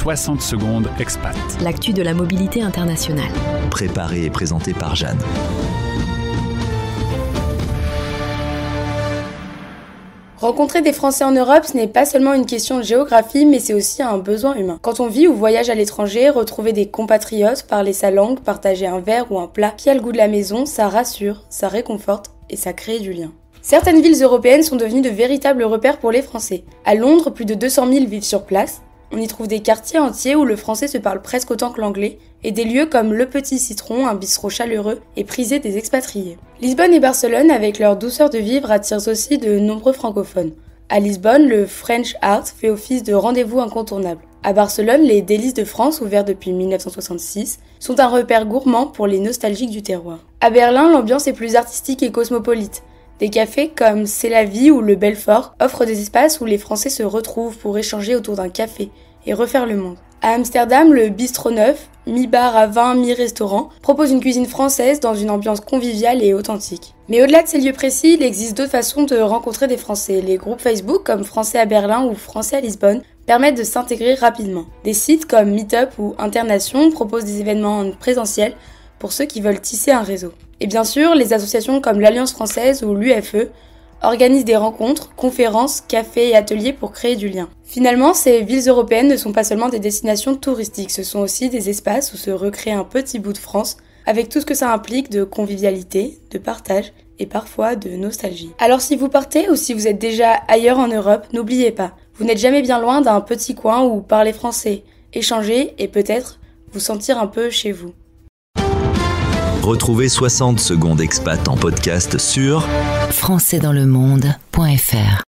60 secondes expat. L'actu de la mobilité internationale. Préparé et présenté par Jeanne. Rencontrer des Français en Europe, ce n'est pas seulement une question de géographie, mais c'est aussi un besoin humain. Quand on vit ou voyage à l'étranger, retrouver des compatriotes, parler sa langue, partager un verre ou un plat qui a le goût de la maison, ça rassure, ça réconforte et ça crée du lien. Certaines villes européennes sont devenues de véritables repères pour les Français. À Londres, plus de 200 000 vivent sur place. On y trouve des quartiers entiers où le français se parle presque autant que l'anglais, et des lieux comme Le Petit Citron, un bistrot chaleureux et prisé des expatriés. Lisbonne et Barcelone, avec leur douceur de vivre, attirent aussi de nombreux francophones. À Lisbonne, le French Art fait office de rendez-vous incontournable. À Barcelone, les Délices de France, ouverts depuis 1966, sont un repère gourmand pour les nostalgiques du terroir. À Berlin, l'ambiance est plus artistique et cosmopolite. Des cafés comme C'est la vie ou le Belfort offrent des espaces où les Français se retrouvent pour échanger autour d'un café et refaire le monde. À Amsterdam, le Bistrot Neuf, mi-bar à vin, mi-restaurant, propose une cuisine française dans une ambiance conviviale et authentique. Mais au-delà de ces lieux précis, il existe d'autres façons de rencontrer des Français. Les groupes Facebook comme Français à Berlin ou Français à Lisbonne permettent de s'intégrer rapidement. Des sites comme Meetup ou Internation proposent des événements en présentiel pour ceux qui veulent tisser un réseau. Et bien sûr, les associations comme l'Alliance française ou l'UFE organisent des rencontres, conférences, cafés et ateliers pour créer du lien. Finalement, ces villes européennes ne sont pas seulement des destinations touristiques, ce sont aussi des espaces où se recrée un petit bout de France, avec tout ce que ça implique de convivialité, de partage et parfois de nostalgie. Alors si vous partez ou si vous êtes déjà ailleurs en Europe, n'oubliez pas, vous n'êtes jamais bien loin d'un petit coin où parler français, échanger et peut-être vous sentir un peu chez vous. Retrouvez 60 secondes expat en podcast sur françaisdanslemonde.fr